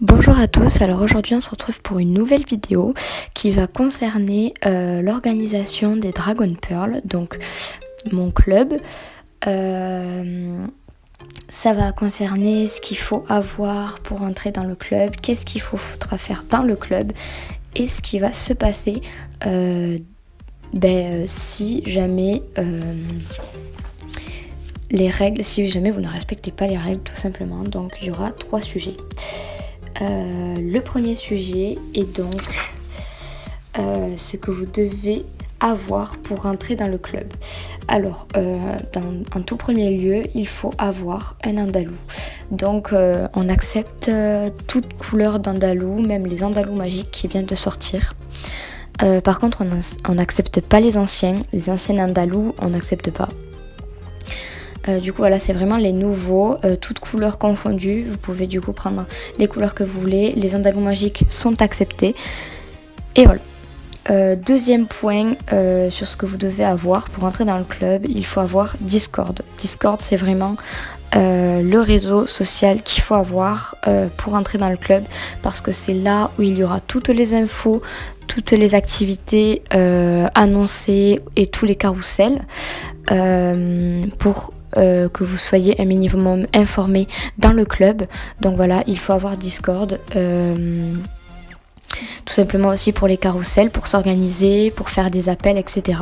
Bonjour à tous, alors aujourd'hui on se retrouve pour une nouvelle vidéo qui va concerner l'organisation des Dragon Pearl, donc mon club. Ça va concerner ce qu'il faut avoir pour entrer dans le club, qu'est-ce qu'il faudra faire dans le club et ce qui va se passer si jamais si jamais vous ne respectez pas les règles tout simplement. Donc il y aura 3 sujets. Le premier sujet est donc ce que vous devez avoir pour entrer dans le club. Alors, en tout premier lieu, il faut avoir un andalou. Donc, on accepte toute couleur d'andalou, même les andalous magiques qui viennent de sortir. Par contre, on n'accepte pas les anciens andalous, on n'accepte pas. Du coup voilà, c'est vraiment les nouveaux, toutes couleurs confondues. Vous pouvez du coup prendre les couleurs que vous voulez. Les andalous magiques sont acceptés. Et voilà. Deuxième point sur ce que vous devez avoir pour entrer dans le club, il faut avoir Discord. Discord, c'est vraiment le réseau social qu'il faut avoir pour entrer dans le club, parce que c'est là où il y aura toutes les infos, toutes les activités annoncées et tous les carousels pour que vous soyez un minimum informé dans le club. Donc voilà, il faut avoir Discord tout simplement aussi pour les carousels, pour s'organiser, pour faire des appels, etc.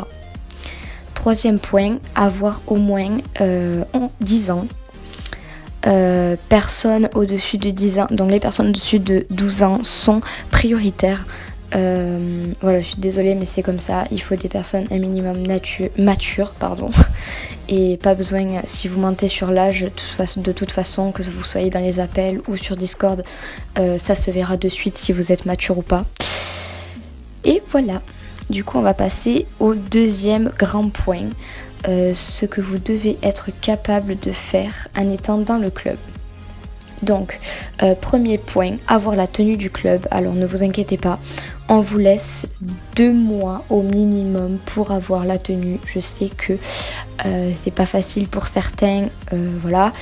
Troisième point, avoir au moins 10 ans. Personnes au-dessus de 10 ans, donc les personnes au-dessus de 12 ans sont prioritaires. Voilà, je suis désolée mais c'est comme ça, il faut des personnes un minimum matures, et pas besoin, si vous mentez sur l'âge, de toute façon, que vous soyez dans les appels ou sur Discord, ça se verra de suite si vous êtes mature ou pas. Et voilà, du coup on va passer au deuxième grand point, ce que vous devez être capable de faire en étant dans le club. Donc, premier point, avoir la tenue du club. Alors ne vous inquiétez pas, on vous laisse 2 mois au minimum pour avoir la tenue. Je sais que c'est pas facile pour certains, voilà.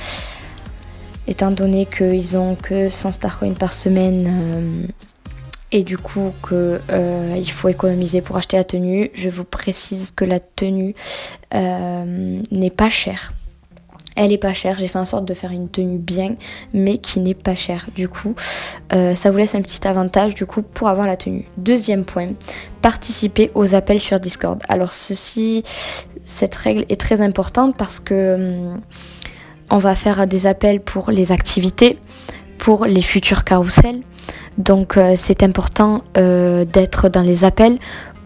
Étant donné qu'ils ont que 100 Starcoins par semaine et du coup il faut économiser pour acheter la tenue, je vous précise que la tenue n'est pas chère. Elle est pas chère, j'ai fait en sorte de faire une tenue bien, mais qui n'est pas chère. Du coup, ça vous laisse un petit avantage du coup pour avoir la tenue. Deuxième point, participer aux appels sur Discord. Alors cette règle est très importante parce que on va faire des appels pour les activités, pour les futurs carousels. Donc c'est important d'être dans les appels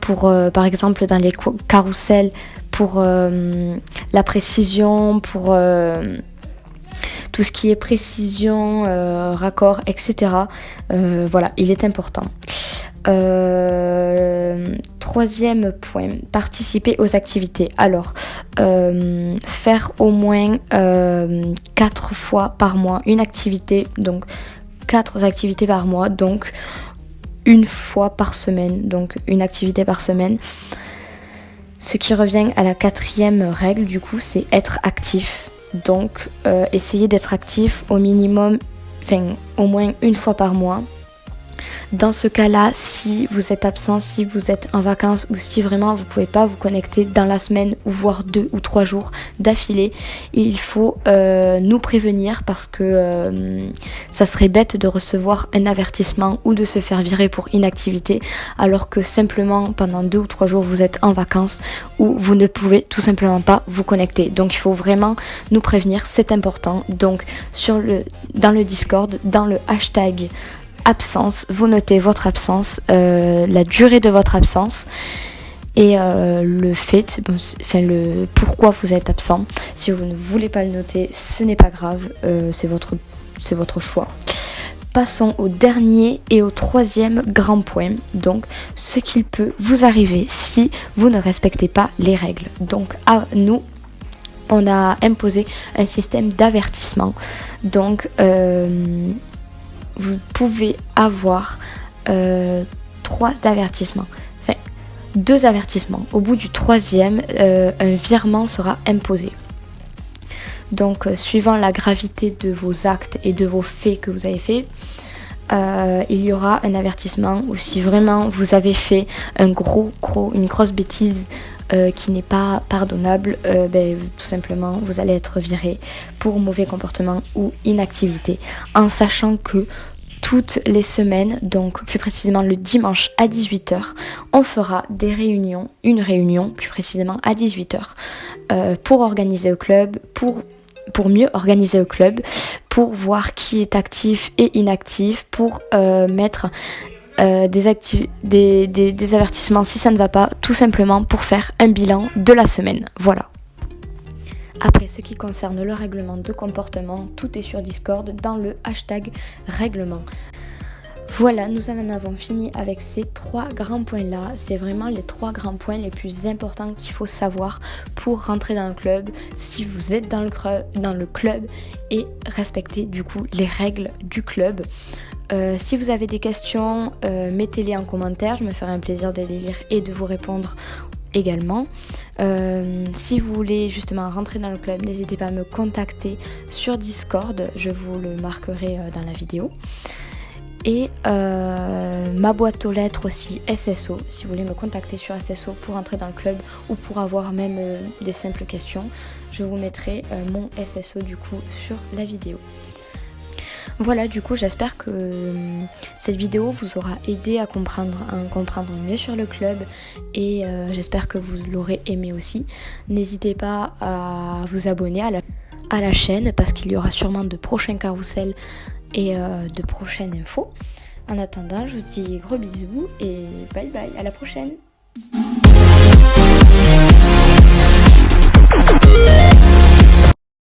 pour, par exemple, dans les carousels, pour la précision, pour tout ce qui est précision, raccord, etc. Voilà, il est important. Troisième point, participer aux activités. Alors, faire au moins 4 fois par mois une activité, donc 4 activités par mois, donc une fois par semaine, donc une activité par semaine. Ce qui revient à la 4e règle, du coup, c'est être actif. Donc, essayez d'être actif au minimum, au moins une fois par mois. Dans ce cas-là, si vous êtes absent, si vous êtes en vacances ou si vraiment vous ne pouvez pas vous connecter dans la semaine ou voire 2 ou 3 jours d'affilée, il faut nous prévenir parce que ça serait bête de recevoir un avertissement ou de se faire virer pour inactivité alors que simplement pendant 2 ou 3 jours vous êtes en vacances ou vous ne pouvez tout simplement pas vous connecter. Donc il faut vraiment nous prévenir, c'est important. Donc dans le Discord, dans le hashtag absence, vous notez votre absence, la durée de votre absence et le pourquoi vous êtes absent. Si vous ne voulez pas le noter, ce n'est pas grave, c'est votre choix. Passons au dernier et au 3e grand point, donc ce qu'il peut vous arriver si vous ne respectez pas les règles. Donc à nous, on a imposé un système d'avertissement. Donc vous pouvez avoir 3 avertissements, 2 avertissements. Au bout du 3e, un virement sera imposé. Donc, suivant la gravité de vos actes et de vos faits que vous avez faits, il y aura un avertissement, ou si vraiment vous avez fait une grosse bêtise qui n'est pas pardonnable, tout simplement vous allez être viré pour mauvais comportement ou inactivité, en sachant que toutes les semaines, donc plus précisément le dimanche à 18h, on fera une réunion plus précisément à 18h pour organiser au club, pour mieux organiser au club, pour voir qui est actif et inactif, pour mettre des avertissements si ça ne va pas, tout simplement pour faire un bilan de la semaine. Voilà. Après, ce qui concerne le règlement de comportement, tout est sur Discord dans le hashtag règlement. Voilà, nous en avons fini avec ces 3 grands points-là. C'est vraiment les 3 grands points les plus importants qu'il faut savoir pour rentrer dans le club, si vous êtes dans le club, et respecter du coup les règles du club. Si vous avez des questions, mettez-les en commentaire, je me ferai un plaisir de les lire et de vous répondre également. Si vous voulez justement rentrer dans le club, n'hésitez pas à me contacter sur Discord, je vous le marquerai dans la vidéo. Et ma boîte aux lettres aussi SSO, si vous voulez me contacter sur SSO pour entrer dans le club ou pour avoir même des simples questions, je vous mettrai mon SSO du coup sur la vidéo. Voilà, du coup j'espère que cette vidéo vous aura aidé à comprendre mieux sur le club, et j'espère que vous l'aurez aimé aussi. N'hésitez pas à vous abonner à la chaîne, parce qu'il y aura sûrement de prochains carousels et de prochaines infos. En attendant, je vous dis gros bisous et bye bye, à la prochaine.